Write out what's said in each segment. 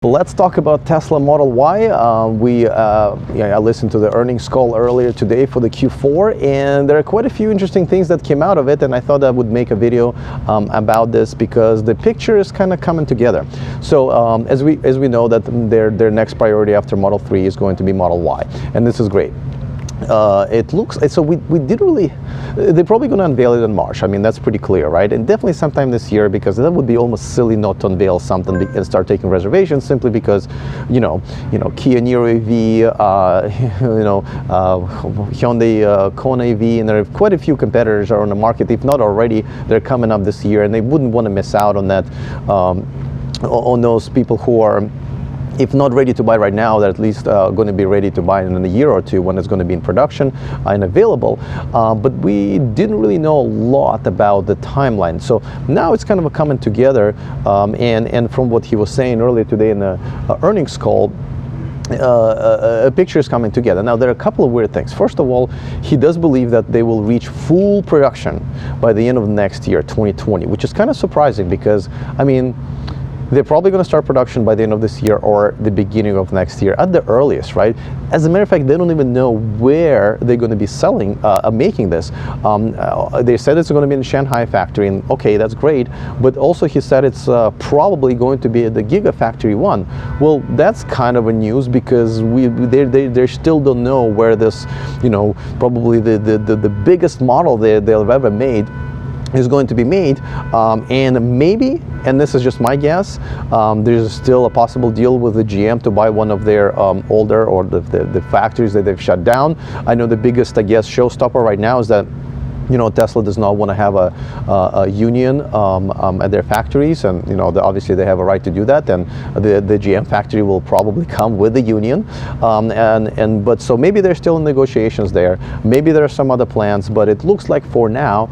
Let's talk about Tesla Model Y. I listened to the earnings call earlier today for the Q4, and there are quite a few interesting things that came out of it, and I thought I would make a video about this because the picture is kind of coming together. So as we know that their next priority after Model 3 is going to be Model Y, and this is great. It looks so we didn't really. They're probably going to unveil it in March. I mean, that's pretty clear, right? And definitely sometime this year, because that would be almost silly not to unveil something and start taking reservations simply because, Kia Niro EV, Hyundai Kona EV, and there are quite a few competitors are on the market. If not already, they're coming up this year, and they wouldn't want to miss out on that, on those people who are, if not ready to buy right now, they're at least going to be ready to buy in a year or two when it's going to be in production and available. But we didn't really know a lot about the timeline. So now it's kind of a coming together. And from what he was saying earlier today in the earnings call, a picture is coming together. Now, there are a couple of weird things. First of all, he does believe that they will reach full production by the end of next year, 2020, which is kind of surprising because, I mean, they're probably going to start production by the end of this year or the beginning of next year at the earliest, right? As a matter of fact, they don't even know where they're going to be making this. They said it's going to be in the Shanghai factory, and okay, that's great. But also he said it's probably going to be at the Gigafactory 1. Well, that's kind of a news because they still don't know where this, probably the biggest model they'll ever made is going to be made, and maybe, and this is just my guess, there's still a possible deal with the GM to buy one of their older or the factories that they've shut down. I know the biggest, I guess, showstopper right now is that Tesla does not want to have a union at their factories, and obviously they have a right to do that. And the GM factory will probably come with the union, but so maybe they're still in negotiations there. Maybe there are some other plans, but it looks like for now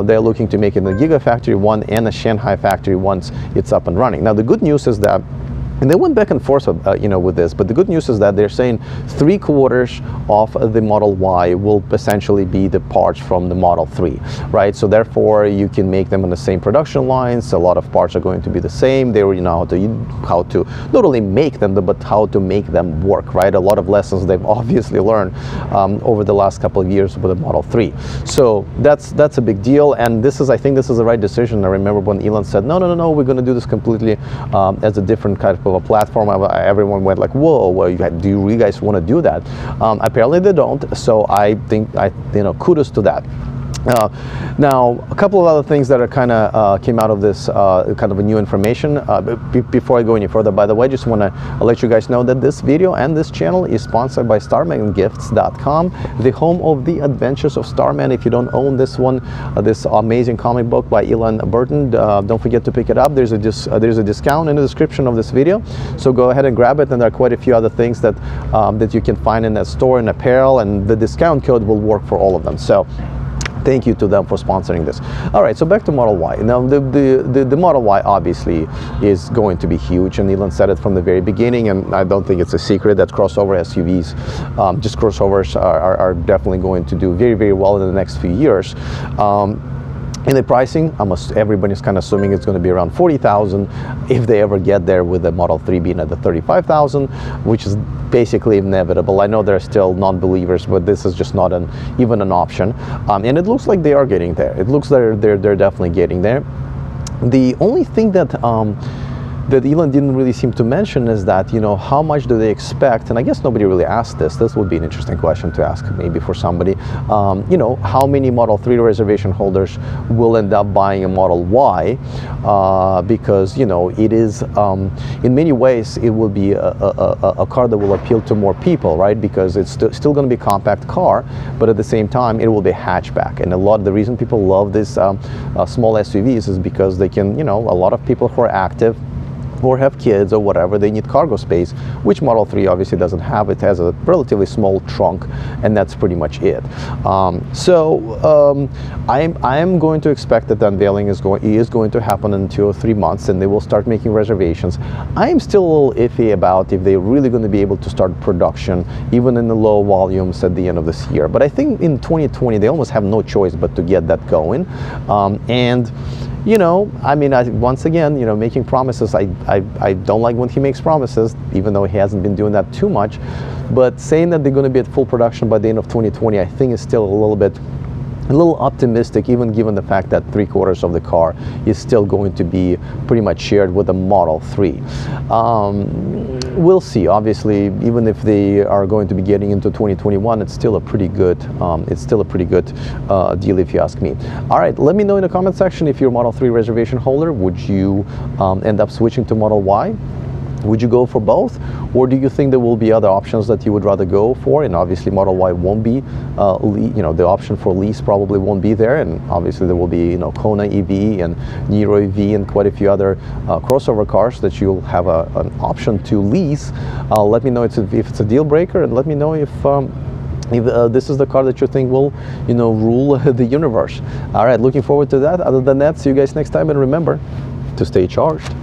they're looking to make it the Gigafactory 1 and the Shanghai factory once it's up and running. Now the good news is that. And they went back and forth, with this. But the good news is that they're saying 3/4 of the Model Y will essentially be the parts from the Model 3, right? So therefore, you can make them on the same production lines. A lot of parts are going to be the same. They already know how to not only make them, but how to make them work, right? A lot of lessons they've obviously learned over the last couple of years with the Model 3. So that's a big deal. And I think this is the right decision. I remember when Elon said, no, we're going to do this completely as a different kind of a platform. Everyone went like, whoa, do you guys want to do that? Apparently they don't, so I think kudos to that. Now, a couple of other things that are kind of came out of this kind of a new information. Before I go any further, by the way, I just want to let you guys know that this video and this channel is sponsored by StarmanGifts.com, the home of the Adventures of Starman. If you don't own this one, this amazing comic book by Elon Burton, don't forget to pick it up. There's a discount in the description of this video, so go ahead and grab it. And there are quite a few other things that you can find in that store, in apparel, and the discount code will work for all of them. So thank you to them for sponsoring this. All right, so back to Model Y. Now, the Model Y obviously is going to be huge, and Elon said it from the very beginning, and I don't think it's a secret that crossover SUVs, just crossovers, are definitely going to do very, very well in the next few years. In the pricing, almost everybody's kind of assuming it's going to be around $40,000 if they ever get there, with the Model 3 being at the $35,000, which is basically inevitable. I know there are still non-believers, but this is just not even an option. And it looks like they are getting there. It looks like they're definitely getting there. The only thing that Elon didn't really seem to mention is that, how much do they expect? And I guess nobody really asked this. This would be an interesting question to ask maybe for somebody. How many Model 3 reservation holders will end up buying a Model Y? Because, it is, in many ways, it will be a car that will appeal to more people, right? Because it's still going to be a compact car, but at the same time, it will be a hatchback. And the reason people love this small SUVs is because they can, a lot of people who are active or have kids or whatever, they need cargo space, which Model 3 obviously doesn't have. It has a relatively small trunk, and that's pretty much it. I am going to expect that the unveiling is going to happen in 2 or 3 months, and they will start making reservations. I am still a little iffy about if they're really going to be able to start production, even in the low volumes at the end of this year. But I think in 2020, they almost have no choice but to get that going. And you know, I mean, once again, you know, making promises, I don't like when he makes promises, even though he hasn't been doing that too much. But saying that they're going to be at full production by the end of 2020, I think is still a little optimistic, even given the fact that 3/4 of the car is still going to be pretty much shared with the Model 3. We'll see. Obviously, even if they are going to be getting into 2021, it's still a pretty good deal, if you ask me. All right, let me know in the comment section if you're a Model 3 reservation holder. Would you end up switching to Model Y? Would you go for both, or do you think there will be other options that you would rather go for? And obviously, Model Y won't be, you know, the option for lease probably won't be there. And obviously, there will be, you know, Kona EV and Niro EV and quite a few other crossover cars that you'll have an option to lease. Let me know if it's a deal breaker, and let me know if this is the car that you think will, you know, rule the universe. All right, looking forward to that. Other than that, see you guys next time, and remember to stay charged.